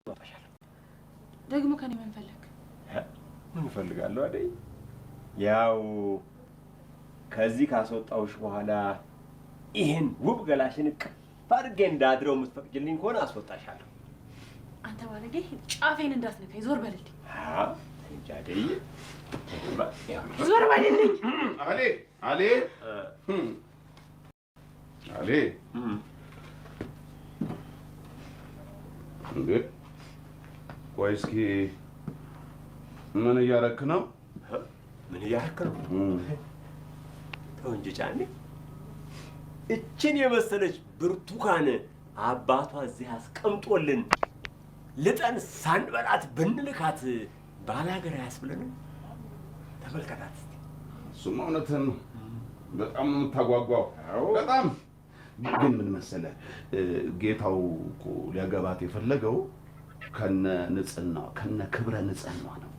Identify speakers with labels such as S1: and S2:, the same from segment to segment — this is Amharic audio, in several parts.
S1: ደግሞ ከኔ ምን ፈለክ?
S2: ምን ፈልጋለሁ አይደል? ያው ከዚህ ካስወጣውሽ በኋላ ይሄን ውብ ገላሽን አድርጌ እንዳድረው የምትፈቅጂልኝ ከሆነ አስወጣሻለሁ።
S1: አንተ ባለጌ ጫፌን እንዳትነካኝ ዞር በልልኝ።
S2: እንጃደይ
S1: ዞር በልልኝ።
S3: አሌ እንዴ ቆይ እስኪ ምን እያረክ ነው?
S2: ምን እያረክ ነው? ተው እንጂ ጫኔ። እችን የመሰለች ብርቱካን አባቷ እዚህ አስቀምጦልን ልጠን ሳንበላት ብንልካት ባላገር አያስብለንም? ተመልከታት እስቲ።
S3: እሱማ እውነትህን ነው። በጣም ነው የምታጓጓው። በጣም ግን ምን መሰለህ ጌታው እኮ ሊያገባት የፈለገው ከነ ንጽህና ከነ ክብረ ንጽህና ነው።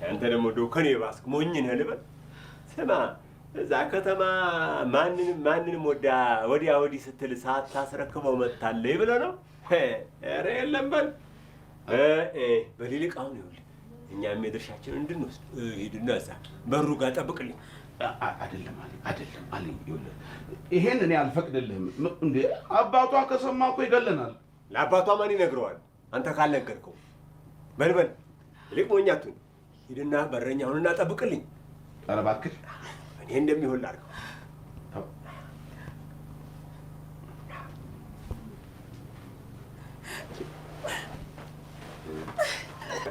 S2: አንተ ደግሞ እንደው ከኔ ባስክ ሞኝ ነህ ልበል? ስማ እዛ ከተማ ማንንም ወዲያ ወዲህ ስትል ሳታስረክበው መጥታለህ ብለህ ነው? ኧረ የለም በል በሊልቅ አሁን ይኸውልህ እኛም የድርሻችንን እንድንወስድ ሂድና እዛ በሩ ጋር ጠብቅልኝ።
S3: አይደለም አለኝ ይኸውልህ ይሄን እኔ አልፈቅድልህም። እንዴ አባቷ ከሰማ እኮ ይገለናል።
S2: ለአባቷ ማን ይነግረዋል? አንተ ካልነገርከው። በል ይልቅ ሞኝ አትሁን። ሂድና በረኛውንና ጠብቅልኝ።
S3: ኧረ እባክህ
S2: እኔ እንደሚሆን ላድርገው።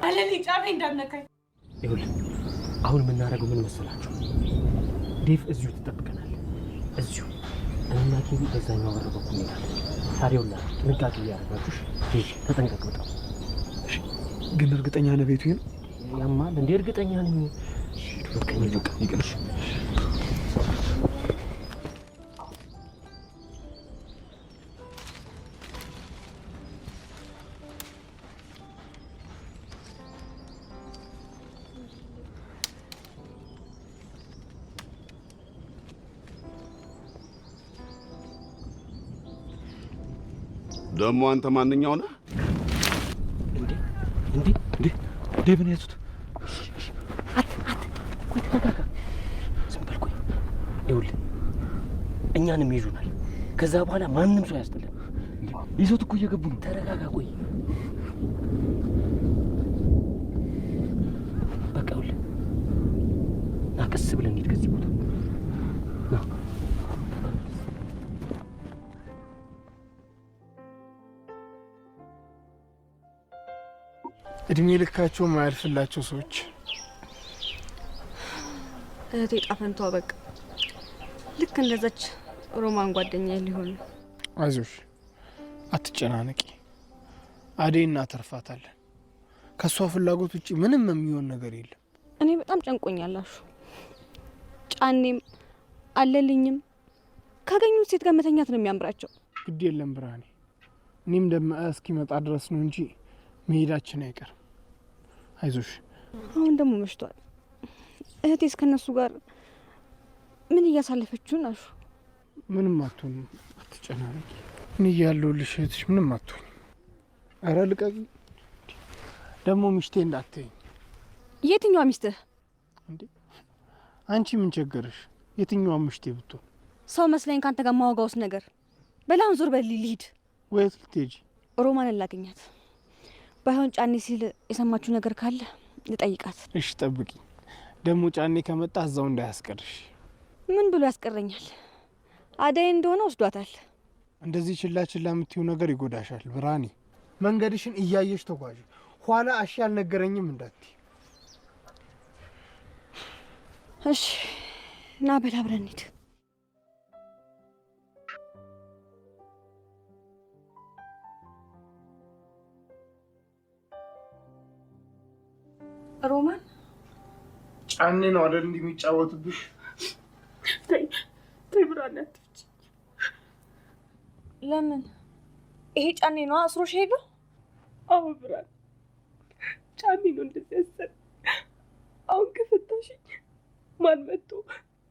S1: አለልኝ ጫፌ እንዳትነካኝ።
S4: ይኸውልህ አሁን የምናደርገው ምን መሰላችሁ? ዴቭ እዚሁ ትጠብቀናል። እዚሁ እኔና ኬቢ በዛኛው በር በኩል እንሄዳለን። ታዲያውላ ጥንቃቄ እያደረጋችሁ ዴቭ ተጠንቀቅ በጣም እሺ።
S5: ግን እርግጠኛ ነህ ቤቱ ይሄን?
S4: ያማል እንዴ? እርግጠኛ ነኝ። እሺ በቃ ይቅርሽ።
S3: ደግሞ አንተ ማንኛው ነህ?
S5: እንዴ ዴቭን ያዙት።
S4: ቆይ ተረጋጋ። ዝም በል ቆይ። ይኸውልህ እኛንም ይዙናል። ከዛ በኋላ ማንም ሰው ያስጥልን።
S5: ይዞት እኮ እየገቡ ነው።
S4: ተረጋጋ ቆይ። በቃ ይኸውልህ ና ቀስ ብለን እንሂድ ከዚህ ቦታ ና።
S5: እድሜ ልካቸው ማያልፍላቸው ሰዎች።
S6: እህቴ ጣፈንቷ በቃ ልክ እንደዛች ሮማን ጓደኛዬ ሊሆን።
S5: አይዞሽ አትጨናነቂ፣ አዴይ እናተርፋታለን። ከሷ ፍላጎት ውጪ ምንም የሚሆን ነገር የለም።
S6: እኔ በጣም ጨንቆኛላሹ። ጫኔም አለልኝም ካገኙት ሴት ጋር መተኛት ነው የሚያምራቸው።
S5: ግድ የለም ብርሃኔ፣ እኔም ደመ እስኪመጣ ድረስ ነው እንጂ መሄዳችን አይቀርም። አይዞሽ።
S6: አሁን ደግሞ መሽቷል። እህቴስ ከነሱ ጋር ምን እያሳለፈችው ናሹ?
S5: ምንም አትሆንም፣ አትጨናነቂ። እኔ እያለሁልሽ እህትሽ ምንም አትሆንም። ኧረ ልቀቂ። ደግሞ ሚስቴ እንዳትይኝ።
S6: የትኛዋ ሚስትህ?
S5: እንዴ አንቺ ምን ቸገረሽ? የትኛዋ ሚስቴ ብትሆን?
S6: ሰው መስለኝ ካንተ ጋር ማወጋውስ ነገር። በላሁን ዞር በል ልሂድ።
S5: ወየት ልትሄጂ?
S6: ሮማን ላገኛት። ባይሆን ጫኔ ሲል የሰማችሁ ነገር ካለ ልጠይቃት።
S5: እሺ ጠብቂ። ደግሞ ጫኔ ከመጣ እዛው እንዳያስቀርሽ።
S6: ምን ብሎ ያስቀረኛል? አደይ እንደሆነ ወስዷታል።
S5: እንደዚህ ችላ የምትይው ነገር ይጎዳሻል ብርሃኔ። መንገድሽን እያየሽ ተጓዥ። ኋላ እሺ አልነገረኝም እንዳትይ።
S6: እሺ ና በል አብረን እንሂድ። ሮማን
S5: ጫኔ ነው አይደል እንዲህ የሚጫወትብሽ?
S1: ተይ ብርሃኔ አትፍጪ።
S6: ለምን? ይሄ ጫኔ ነው አስሮሽ ሄደው?
S1: አዎ ብርሃኔ ጫኔ ነው እንደዚህ ያሰረ። አሁን ከፈታሽኝ ማን መጥቶ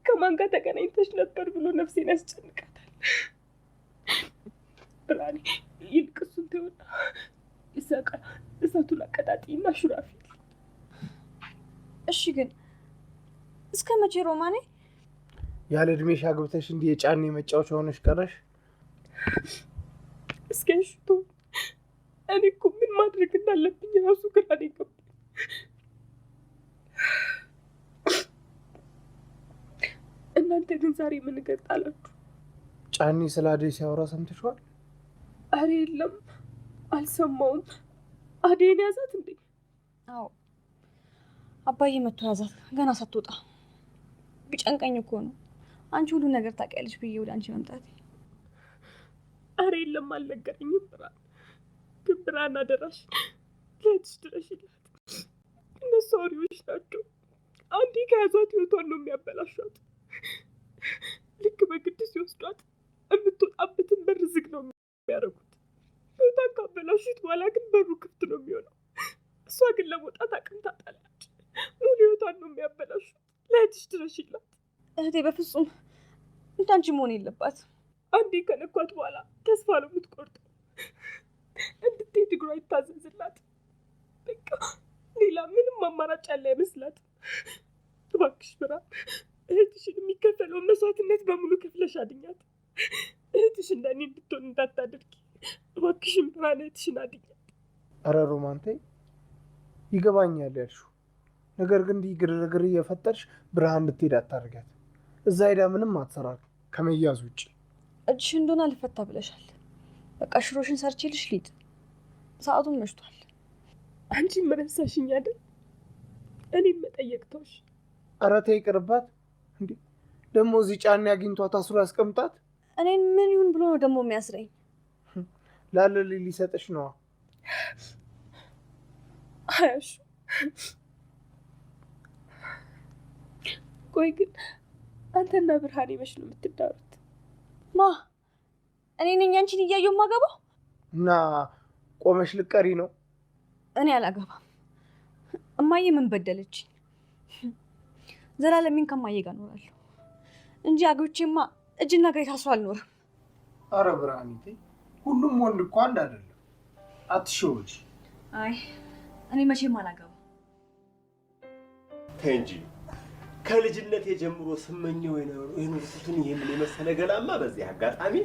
S1: ከማን ጋር ተገናኝተሽ ነበር ብሎ ነፍሴን ያስጨንቃታል። ብርሃኔ ይልቅ እሱን ተይውና ይሳቃ እሳቱን አቀጣጢና ሹራፊ።
S6: እሺ ግን እስከ መቼ ሮማኔ?
S5: ያለ እድሜሽ አግብተሽ እንዲህ የጫኔ መጫወቻ ሆነሽ ቀረሽ?
S1: እስከ ሽቶ እኔ እኮ ምን ማድረግ እንዳለብኝ ራሱ ግራ ነው የገባኝ። እናንተ ግን ዛሬ ምን ገጣላችሁ?
S5: ጫኔ ስለ አደይ ሲያወራ ሰምተሽዋል?
S1: አሬ የለም አልሰማውም። አደይን ያዛት እንዴ?
S6: አዎ አባዬ መጥቶ ያዛት ገና ሳትወጣ። ቢጨንቀኝ እኮ ነው አንቺ ሁሉ ነገር ታውቂያለሽ ብዬ ወደ አንቺ መምጣቴ።
S1: አሬ የለም አልነገረኝም። ግን ብርሃን አደራሽ ለእህትሽ ድረሽላት። እነሱ አውሬዎች ናቸው። አንዴ ከያዟት ህይወቷን ነው የሚያበላሿት። ልክ በግድ ሲወስዷት የምትወጣበትን በር ዝግ ነው የሚያደርጉት። ህይወቷን ካበላሹት በኋላ ግን በሩ ክፍት ነው የሚሆነው። እሷ ግን ለመውጣት አቅም ታጣለች። ሙሉ ህይወቷን ነው የሚያበላሹት። ለእህትሽ ድረሽላት።
S6: እህቴ በፍጹም እንዳንቺ መሆን የለባት።
S1: አንዴ ከነኳት በኋላ ተስፋ ነው የምትቆርጠው። እንድትሄድ እግሯ ይታዘዝላት። በቃ ሌላ ምንም አማራጭ ያለ አይመስላትም። እባክሽ ብርሃን እህትሽን የሚከፈለውን መስዋዕትነት በሙሉ ከፍለሽ አድኛት። እህትሽ እንደኔ እንድትሆን እንዳታደርጊ እባክሽን ብርሃን፣ እህትሽን አድኛት።
S5: ኧረ ሮማን ተይ፣ ይገባኛል ያልሽው ነገር ግን እንዲህ ግርግር እየፈጠርሽ ብርሃን እንድትሄድ አታደርጊያት። እዛ ሄዳ ምንም አትሰራ ከመያዝ ውጭ።
S6: እጅሽ እንደሆነ አልፈታ ብለሻል። በቃ ሽሮሽን ሰርቼልሽ ልሂድ፣ ሰዓቱን መሽቷል።
S1: አንቺ መረሳሽኝ አይደል? እኔም መጠየቅ ተውሽ።
S5: ኧረ ተይ ይቅርባት። እንዴ ደግሞ እዚህ ጫኔ አግኝቷት አስሮ ያስቀምጣት።
S6: እኔን ምን ይሁን ብሎ ነው ደግሞ የሚያስረኝ?
S5: ላለልኝ ሊሰጥሽ ነዋ።
S1: አያሹ ቆይ ግን አንተና ብርሃኔ መች ነው የምትዳሩት?
S6: ማ እኔ ነኝ አንቺን እያየሁ የማገባው?
S5: እና ቆመሽ ልቀሪ ነው?
S6: እኔ አላገባም። እማዬ ምን በደለች? ዘላለሜን ከማዬ ጋር እኖራለሁ እንጂ አግብቼማ እጅና እግሬ ታስሮ አልኖርም።
S5: አረ ብርሃኔ ተይ፣ ሁሉም ወንድ እኮ አንድ አይደለም፣ አትሸወጂ።
S6: አይ እኔ መቼም አላገባም።
S2: ተይ እንጂ ከልጅነት የጀምሮ ስመኘው የኖርኩትን ይህንን የመሰለ ገላማ በዚህ አጋጣሚ